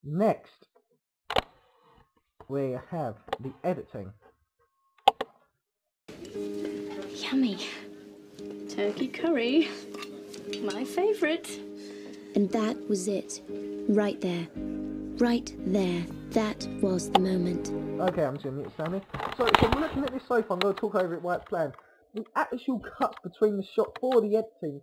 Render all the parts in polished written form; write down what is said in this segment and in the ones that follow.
Next, we have the editing. Yummy. Turkey curry. My favourite. And that was it. Right there. Right there. That was the moment. Okay, I'm just going to mute Sammy. So we're looking at this so far, I'm going to talk over it while it's playing. The actual cuts between the shot for the editing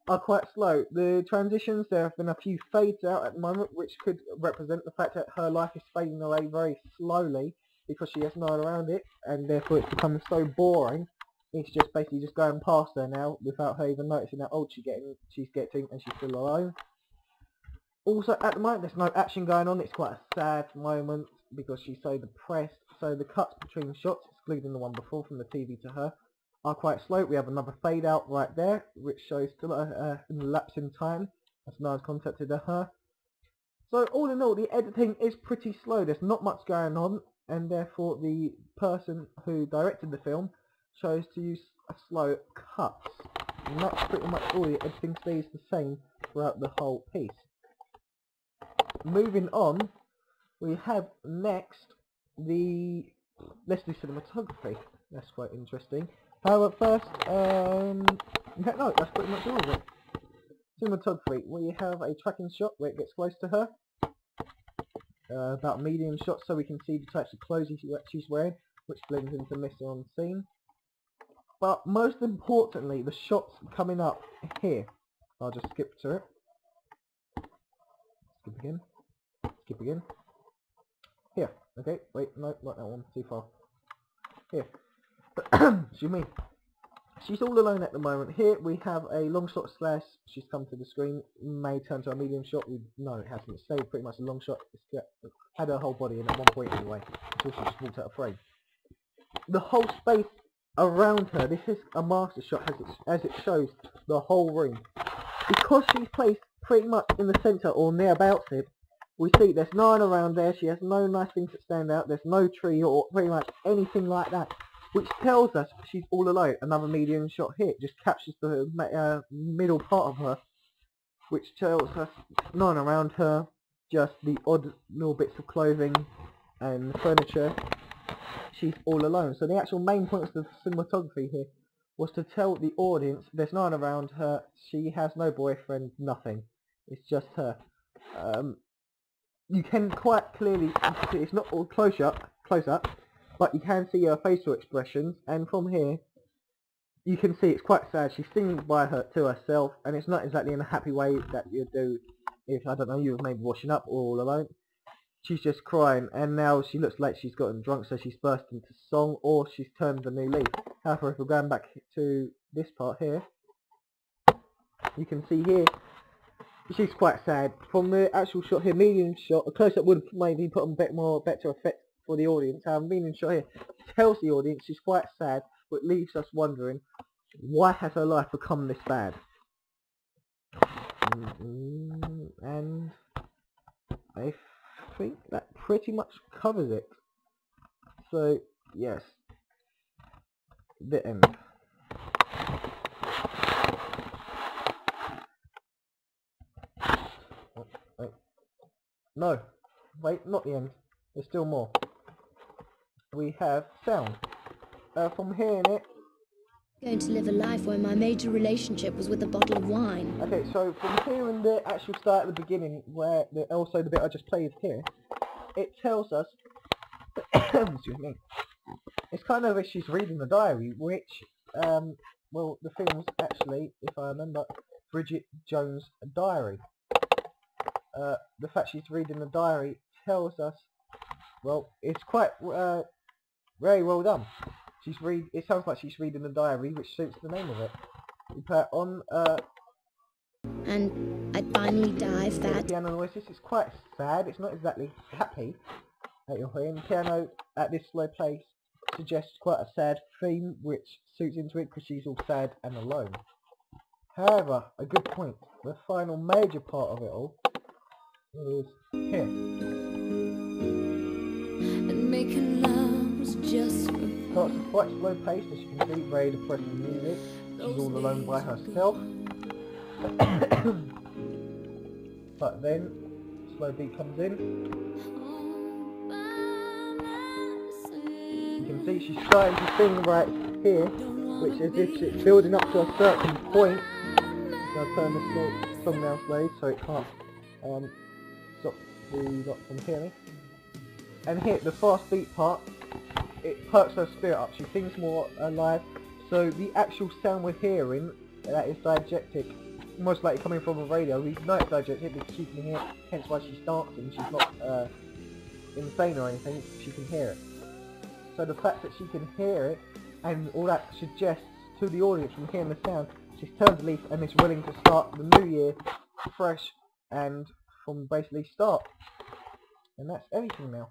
are quite slow. The transitions, there have been a few fades out at the moment, which could represent the fact that her life is fading away very slowly because she has no one around it, and therefore it's becoming so boring. It's just basically just going past her now without her even noticing how old she's getting and she's still alone. Also, at the moment, there's no action going on. It's quite a sad moment because she's so depressed. So the cuts between shots, excluding the one before from the TV to her, are quite slow. We have another fade out right there, which shows still a lapse in time as no one's contacted her. So all in all, the editing is pretty slow. There's not much going on, and therefore the person who directed the film chose to use a slow cuts. And that's pretty much all. The editing stays the same throughout the whole piece. Moving on, we have next let's do cinematography. That's quite interesting. However, first, no, that's pretty much all of it. Cinematography, we have a tracking shot where it gets close to her. About a medium shot so we can see the types of clothes she's wearing, which blends into the mist on scene. But most importantly, the shots coming up here. I'll just skip to it. Skip again. Skip again. Here. Okay. Wait. No. Not that one. Too far. Here. Excuse me. She's all alone at the moment. Here we have a long shot slash. She's come to the screen. May turn to a medium shot. No, it hasn't. It stayed pretty much a long shot. It's had her whole body in at one point anyway. Until she just walked out of frame. The whole space around her. This is a master shot as it shows the whole room. Because she's placed pretty much in the centre or nearabouts it, we see there's no one around there. She has no nice things that stand out. There's no tree or pretty much anything like that, which tells us she's all alone. Another medium shot here just captures the middle part of her, which tells us no one around her, just the odd little bits of clothing and furniture. She's all alone. So the actual main point of the cinematography here was to tell the audience there's no one around her, she has no boyfriend, nothing. It's just her. You can quite clearly see, it's not all close up, but you can see her facial expressions, and from here you can see it's quite sad. She's singing by to herself, and it's not exactly in a happy way that you do if, I don't know, you were maybe washing up all alone. She's just crying, and now she looks like she's gotten drunk, so she's burst into song, or she's turned a new leaf. However, if we're going back to this part here, you can see here she's quite sad. From the actual shot here, medium shot, a close-up would maybe put on better effect for the audience. Medium shot here tells the audience she's quite sad, but leaves us wondering, why has her life become this bad? And I think that pretty much covers it. So yes, the end. Wait. No, wait, not the end. There's still more. We have sound. From hearing it. Going to live a life where my major relationship was with a bottle of wine. Okay, so from hearing the actual start at the beginning, where also the bit I just played here, it tells us, excuse me, it's kind of as she's reading the diary, which, well, the film's actually, if I remember, Bridget Jones' diary. The fact she's reading the diary tells us, well, it's quite very well done. It sounds like she's reading the diary, which suits the name of it. We put it on, and I'd finally die fat. Piano noises. It's quite sad. It's not exactly happy that you're hearing. Piano at this slow pace suggests quite a sad theme, which suits into it because she's all sad and alone. However, a good point. The final major part of it all is here. And making love was just Starts at quite slow pace, as you can see, very depressing music. She's all alone by herself. But then slow beat comes in. You can see she's starting to sing right here, which is if it's building up to a certain point. So I'll turn the song down slowly so it can't stop the lot from hearing. And here, the fast beat part, it perks her spirit up. She sings more alive. So the actual sound we're hearing, that is diegetic, most likely coming from a radio. We know it's diegetic because she can hear it, hence why she's dancing. She's not insane or anything, she can hear it. So the fact that she can hear it, and all that suggests to the audience from hearing the sound, she's turned a leaf and is willing to start the new year fresh and from basically start. And that's everything now.